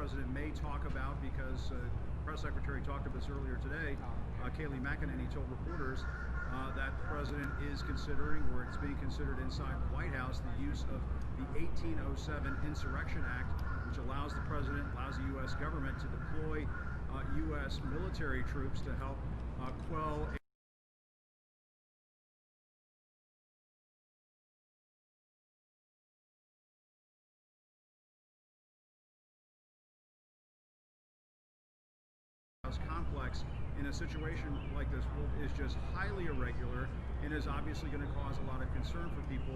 president may talk about, because press secretary talked about this earlier today, Kayleigh McEnany told reporters that the president is considering, or it's being considered inside the White House, the use of the 1807 Insurrection Act, which allows the U.S. government to deploy U.S. military troops to help quell complex in a situation like this is just highly irregular and is obviously going to cause a lot of concern for people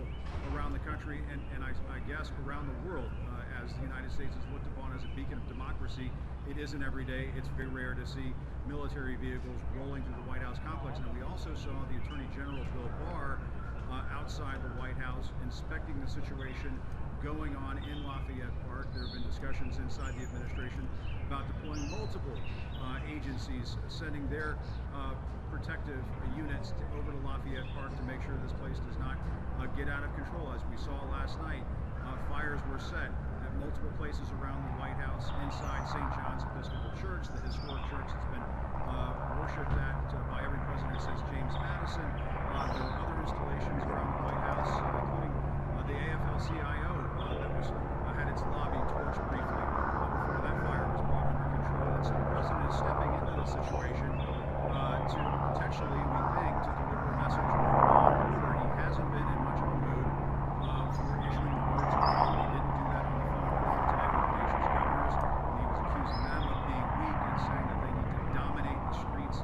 around the country and I guess around the world, as the United States is looked upon as a beacon of democracy. It isn't every day. It's very rare to see military vehicles rolling through the White House complex. Now, we also saw the Attorney General Bill Barr outside the White House inspecting the situation going on in Lafayette Park. There have been discussions inside the administration about deploying multiple agencies, sending their protective units over to Lafayette Park to make sure this place does not get out of control. As we saw last night, fires were set at multiple places around the White House, inside St. John's Episcopal Church, the historic church that's been worshipped at by every president since James Madison. There were other installations around the White House, including the AFL-CIO that had its lobby torched briefly before that fire was brought under control. And so the president is stepping into the situation to potentially, we think, to deliver a message of law and order. He hasn't been in much of a mood for issuing words of caution. He didn't do that on the phone earlier today with the nation's governors. He was accusing them of being weak and saying that they need to dominate the streets,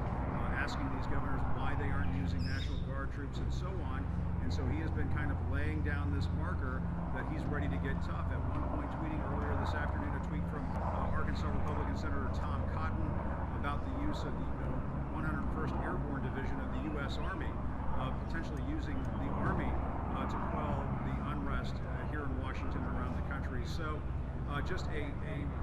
asking these governors why they aren't using National Guard troops and so on. And so he has been kind of laying down this marker that he's ready to get tough. At one point, tweeting earlier this afternoon, a tweet from Arkansas Republican Senator Tom Cotton about the use of the 101st Airborne Division of the U.S. Army, potentially using the Army to quell the unrest here in Washington and around the country. So just a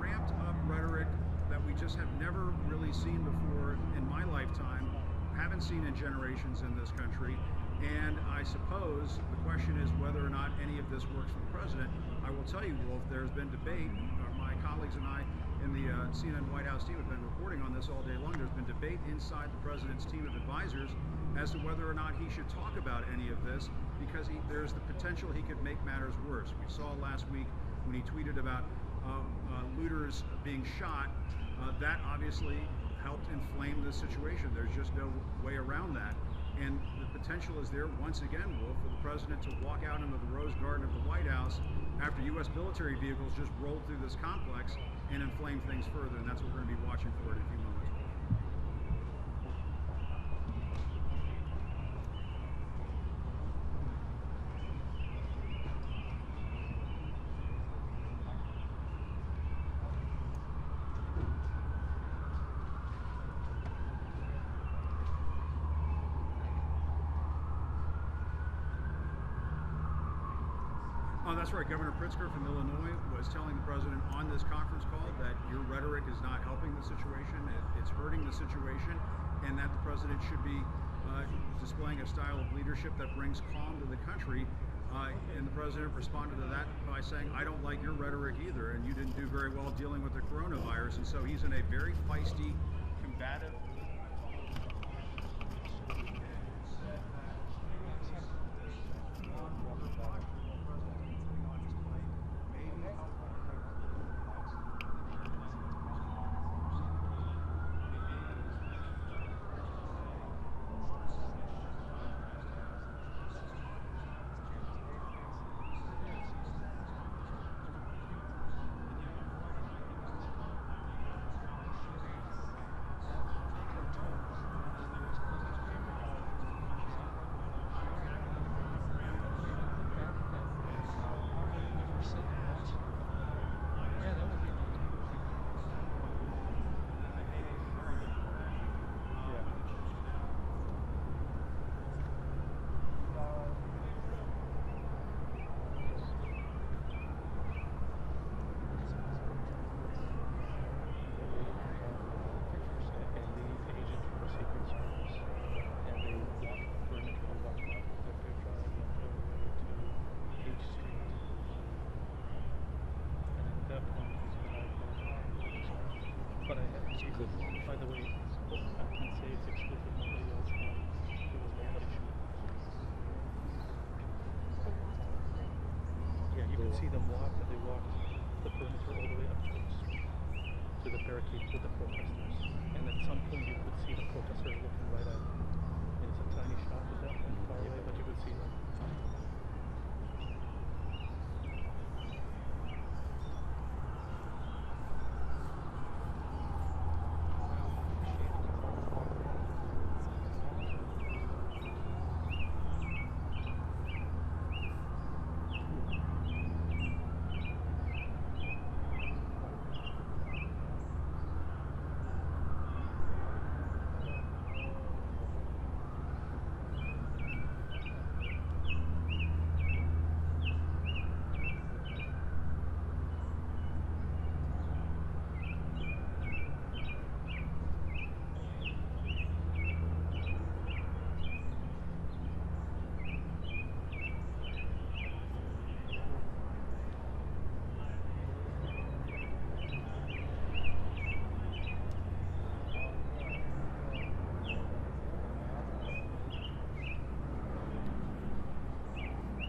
ramped up rhetoric that we just have never really seen before in my lifetime, haven't seen in generations in this country. And I suppose the question is whether or not any of this works for the president. I will tell you, Wolf, there's been debate. My colleagues and I in the CNN White House team have been reporting on this all day long. There's been debate inside the president's team of advisors as to whether or not he should talk about any of this, because there's the potential he could make matters worse. We saw last week when he tweeted about looters being shot. That obviously helped inflame the situation. There's just no way around that. And the potential is there, once again, Wolf, for the president to walk out into the Rose Garden of the White House after U.S. military vehicles just rolled through this complex and inflame things further. And that's what we're going to be watching for in a few moments. Oh, that's right. Governor Pritzker from Illinois was telling the president on this conference call that your rhetoric is not helping the situation, it's hurting the situation, and that the president should be displaying a style of leadership that brings calm to the country. And the president responded to that by saying, I don't like your rhetoric either, and you didn't do very well dealing with the coronavirus. And so he's in a very feisty, combative But I have to, by the way, I can say it's exclusive. Nobody else can. It was nobody shoot. Yeah, you could see them walk, and they walked the perimeter all the way up to the barricade with the protesters. And at some point you could see the protesters looking right at you. It's a tiny shot with them from far away, but you could see them.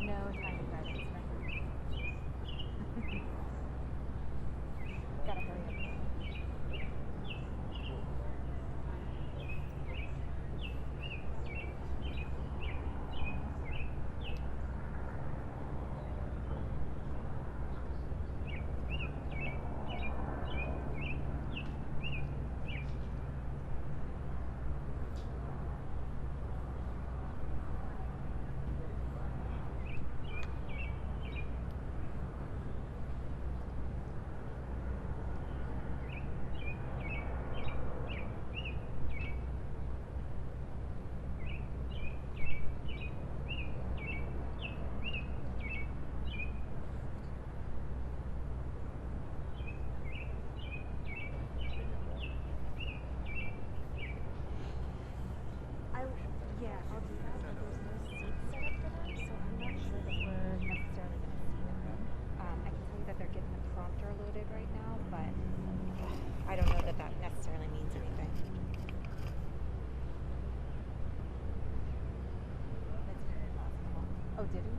No time credits, right? Gotta hurry up. Yeah, I'll do that, but there's no seats set up for them, so I'm not sure that we're necessarily going to see them. I can tell you that they're getting the prompter loaded right now, but I don't know that that necessarily means anything. That's very possible. Oh, did he?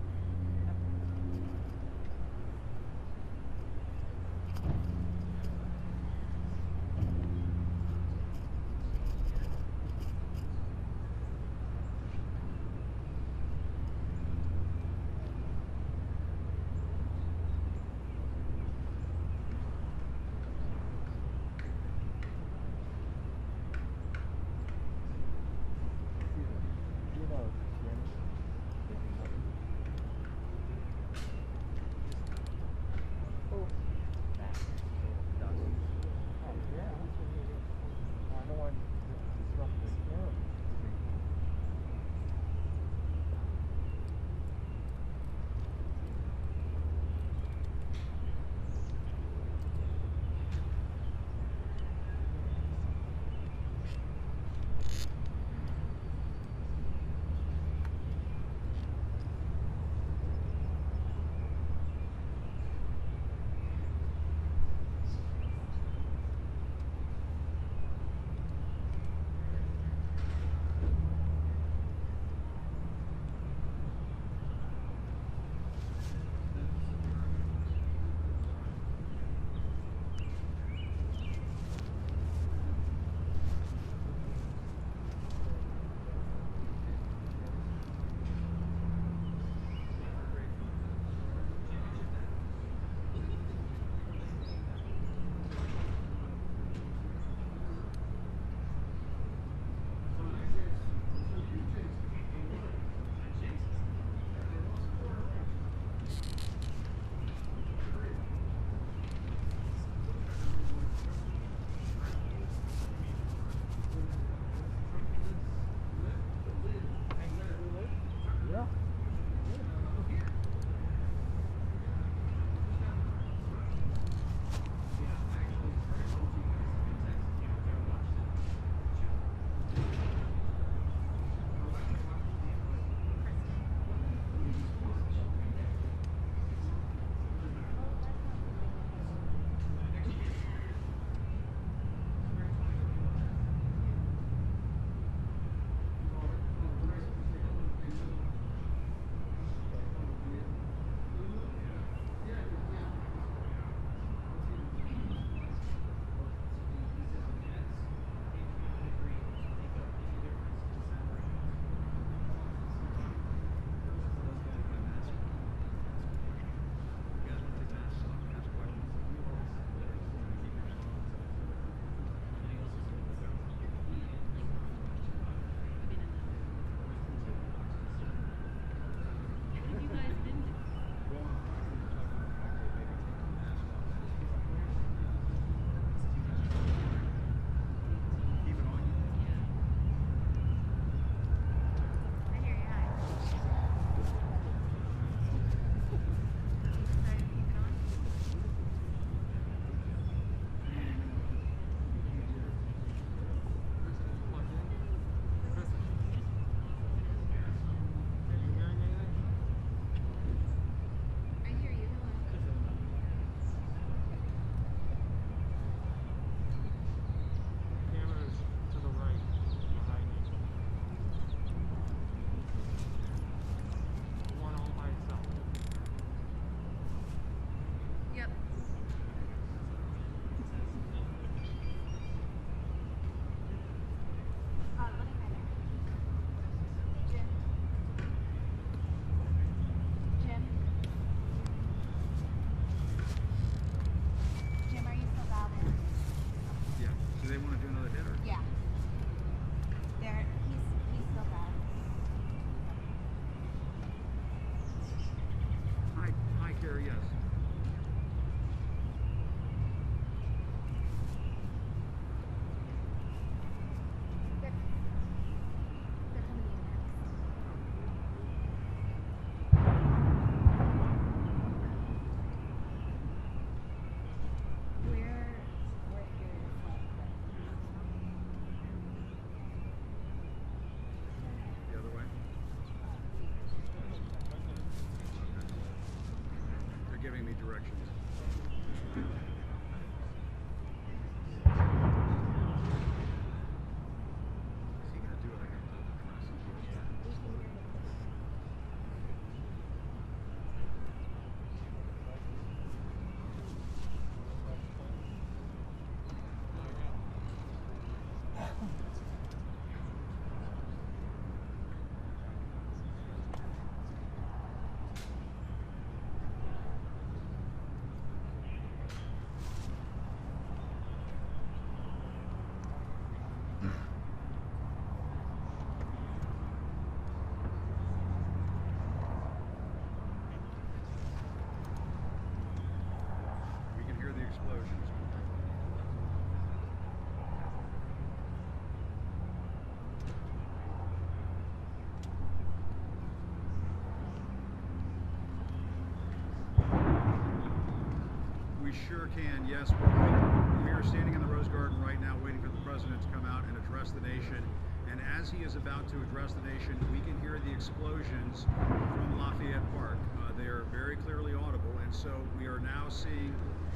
sure can. Yes, we are standing in the Rose Garden right now waiting for the president to come out and address the nation. And as he is about to address the nation, we can hear the explosions from Lafayette Park. They are very clearly audible, and so we are now seeing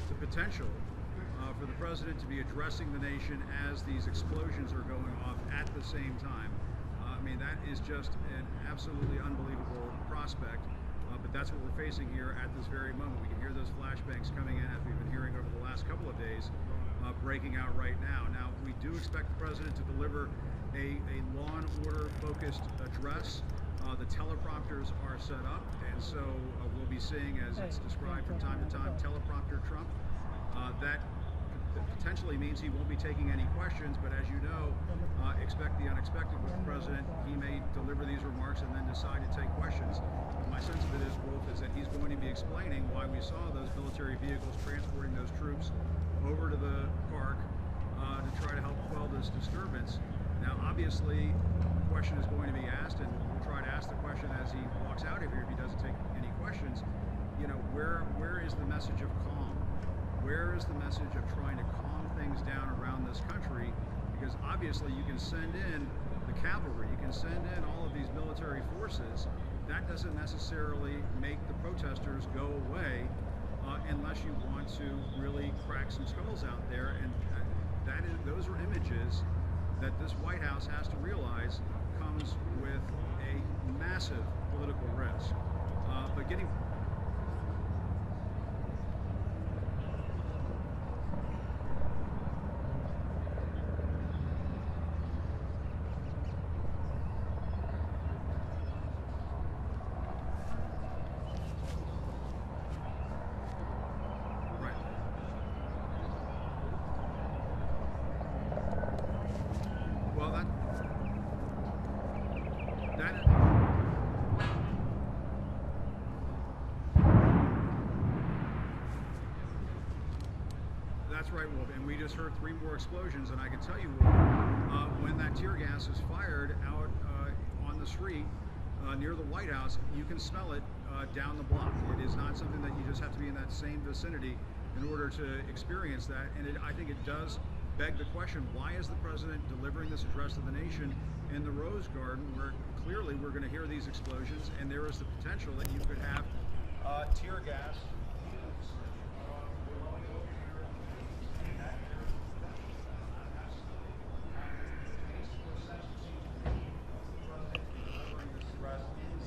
the potential for the president to be addressing the nation as these explosions are going off at the same time. I mean, that is just an absolutely unbelievable prospect. But that's what we're facing here at this very moment. We can hear those flashbangs coming in, as we've been hearing over the last couple of days, breaking out right now. Now, we do expect the president to deliver a law and order focused address. The teleprompters are set up, and so we'll be seeing, as it's described from time to time, teleprompter Trump. That potentially means he won't be taking any questions, but as you know, expect the unexpected with the president. He may deliver these remarks and then decide to take questions. My sense of it is, Wolf, is that he's going to be explaining why we saw those military vehicles transporting those troops over to the park to try to help quell this disturbance. Now, obviously, the question is going to be asked, and we'll try to ask the question as he walks out of here if he doesn't take any questions. You know, where is the message of calm? Where is the message of trying to calm things down around this country? Because obviously you can send in the cavalry, you can send in all of these military forces. That doesn't necessarily make the protesters go away unless you want to really crack some skulls out there. And those are images that this White House has to realize comes with a massive political risk. But getting That's right, Wolf, and we just heard 3 more explosions, and I can tell you, Wolf, when that tear gas is fired out on the street near the White House, you can smell it down the block. It is not something that you just have to be in that same vicinity in order to experience that, and I think it does beg the question, why is the president delivering this address to the nation in the Rose Garden, where clearly we're going to hear these explosions, and there is the potential that you could have tear gas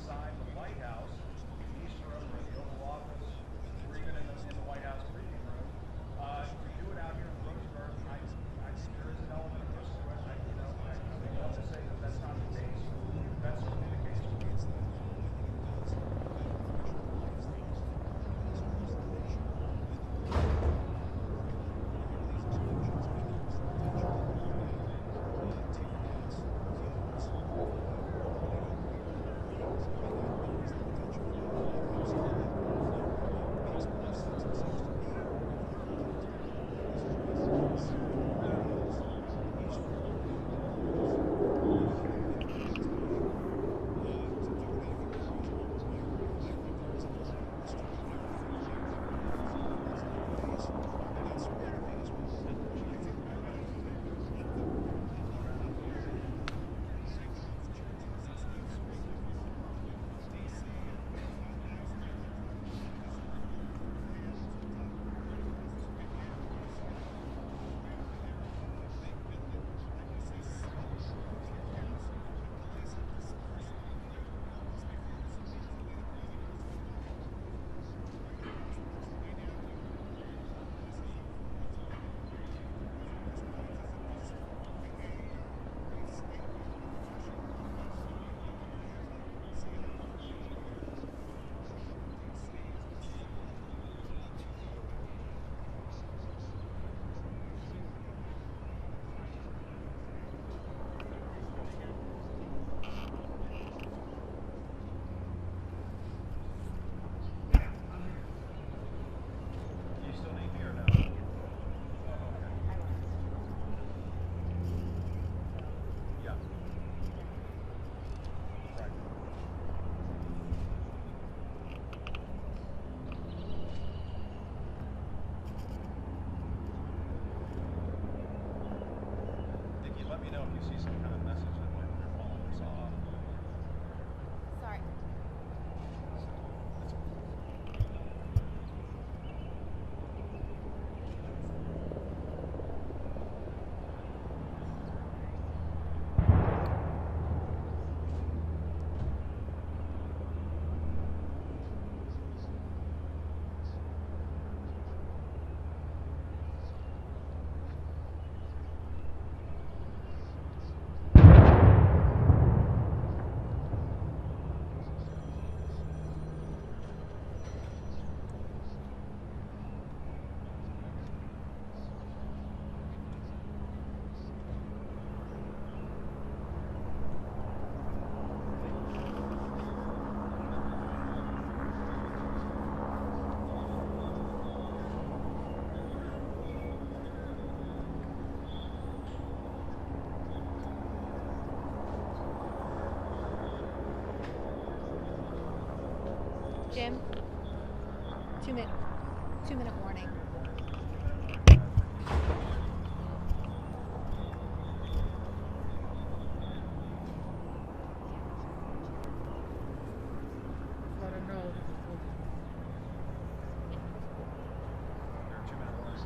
inside the White House, the East Room or the Oval Office, or even in the White House briefing room. To do it out here in the Rose Garden, I think there is an element of risk to it. I would love to say that that's not the case. That's certainly the case. you see some kind of message that they're following us off. Sorry. Jim, 2-minute warning. Let her know. There, 2-minute warning.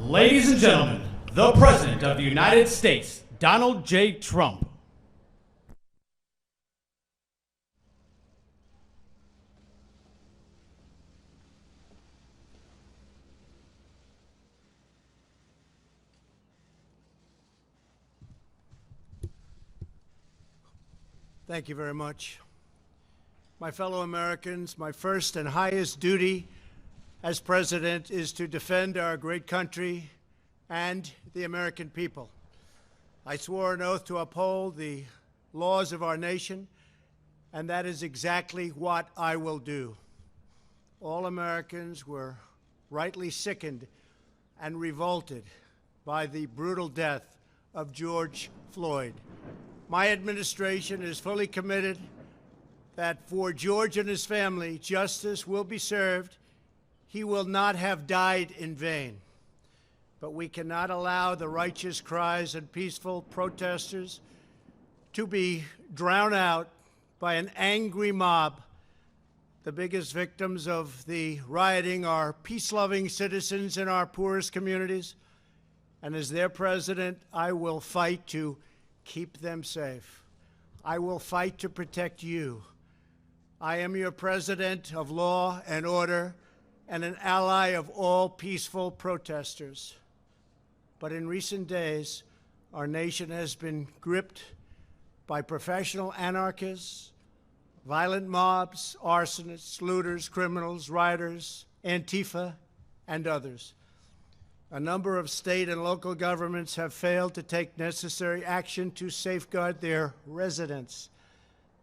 Ladies and gentlemen, the President of the United States, Donald J. Trump. Thank you very much. My fellow Americans, my first and highest duty as president is to defend our great country and the American people. I swore an oath to uphold the laws of our nation, and that is exactly what I will do. All Americans were rightly sickened and revolted by the brutal death of George Floyd. My administration is fully committed that for George and his family, justice will be served. He will not have died in vain. But we cannot allow the righteous cries and peaceful protesters to be drowned out by an angry mob. The biggest victims of the rioting are peace-loving citizens in our poorest communities. And as their president, I will fight to keep them safe. I will fight to protect you. I am your president of law and order and an ally of all peaceful protesters. But in recent days, our nation has been gripped by professional anarchists, violent mobs, arsonists, looters, criminals, rioters, Antifa, and others. A number of state and local governments have failed to take necessary action to safeguard their residents.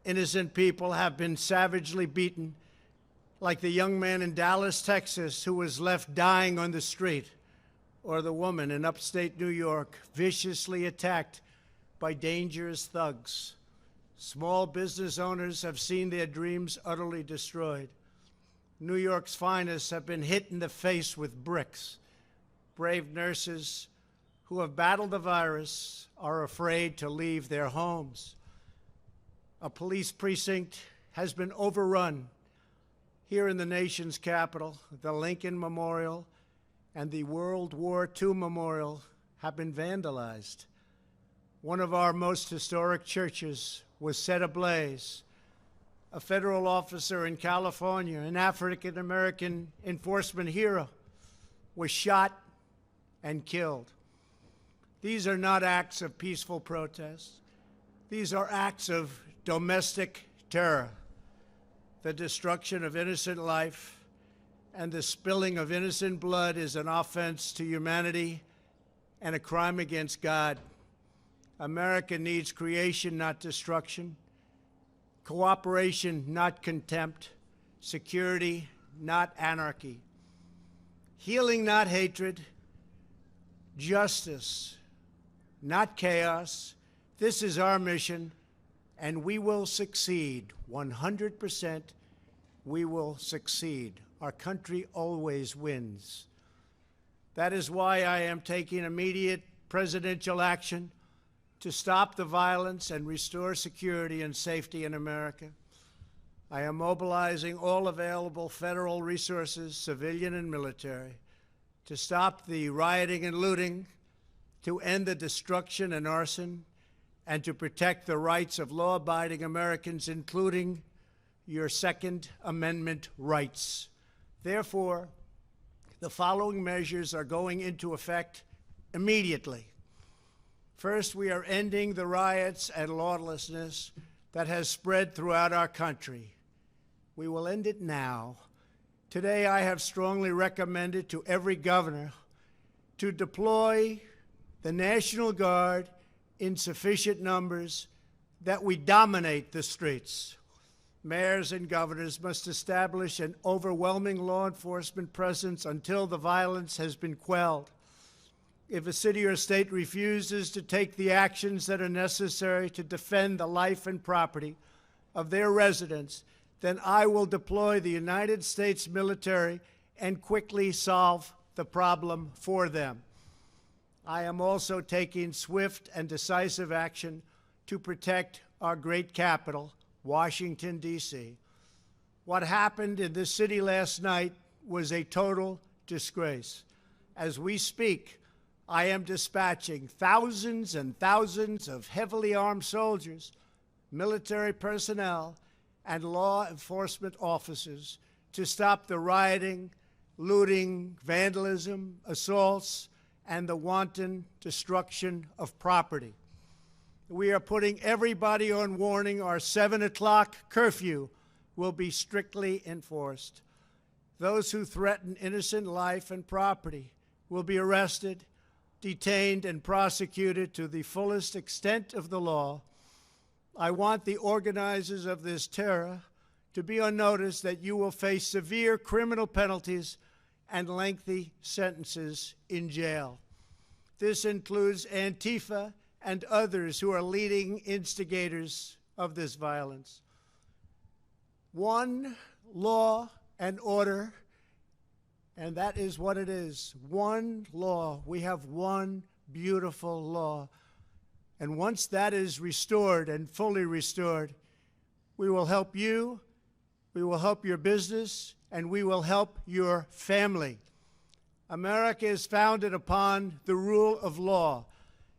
Innocent people have been savagely beaten, like the young man in Dallas, Texas, who was left dying on the street, or the woman in upstate New York viciously attacked by dangerous thugs. Small business owners have seen their dreams utterly destroyed. New York's finest have been hit in the face with bricks. Brave nurses who have battled the virus are afraid to leave their homes. A police precinct has been overrun here in the nation's capital. The Lincoln Memorial and the World War II Memorial have been vandalized. One of our most historic churches was set ablaze. A federal officer in California, an African-American enforcement hero, was shot and killed. These are not acts of peaceful protest. These are acts of domestic terror. The destruction of innocent life and the spilling of innocent blood is an offense to humanity and a crime against God. America needs creation, not destruction. Cooperation, not contempt. Security, not anarchy. Healing, not hatred. Justice, not chaos. This is our mission, and we will succeed. 100%, we will succeed. Our country always wins. That is why I am taking immediate presidential action to stop the violence and restore security and safety in America. I am mobilizing all available federal resources, civilian and military, to stop the rioting and looting, to end the destruction and arson, and to protect the rights of law-abiding Americans, including your Second Amendment rights. Therefore, the following measures are going into effect immediately. First, we are ending the riots and lawlessness that has spread throughout our country. We will end it now. Today, I have strongly recommended to every governor to deploy the National Guard in sufficient numbers that we dominate the streets. Mayors and governors must establish an overwhelming law enforcement presence until the violence has been quelled. If a city or state refuses to take the actions that are necessary to defend the life and property of their residents, then I will deploy the United States military and quickly solve the problem for them. I am also taking swift and decisive action to protect our great capital, Washington, D.C. What happened in this city last night was a total disgrace. As we speak, I am dispatching thousands and thousands of heavily armed soldiers, military personnel, and law enforcement officers to stop the rioting, looting, vandalism, assaults, and the wanton destruction of property. We are putting everybody on warning. Our 7 o'clock curfew will be strictly enforced. Those who threaten innocent life and property will be arrested, detained, and prosecuted to the fullest extent of the law. I want the organizers of this terror to be on notice that you will face severe criminal penalties and lengthy sentences in jail. This includes Antifa and others who are leading instigators of this violence. One law and order, and that is what it is. One law. We have one beautiful law. And once that is restored and fully restored, we will help you, we will help your business, and we will help your family. America is founded upon the rule of law.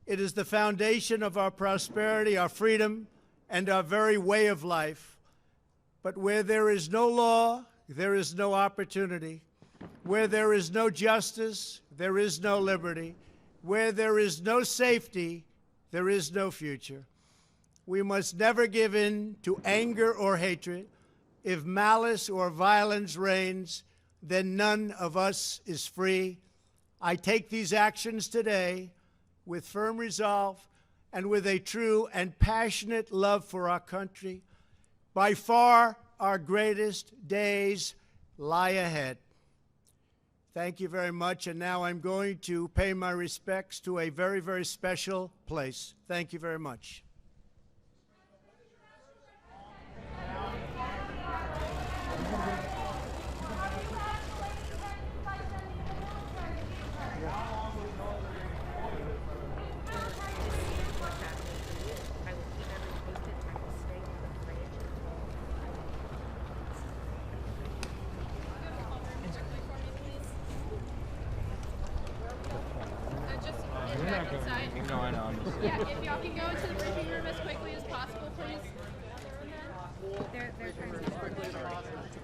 It is the foundation of our prosperity, our freedom, and our very way of life. But where there is no law, there is no opportunity. Where there is no justice, there is no liberty. Where there is no safety, there is no future. We must never give in to anger or hatred. If malice or violence reigns, then none of us is free. I take these actions today with firm resolve and with a true and passionate love for our country. By far, our greatest days lie ahead. Thank you very much, and now I'm going to pay my respects to a very, very special place. Thank you very much. Yeah, if y'all can go into the briefing room as quickly as possible, please. They're trying to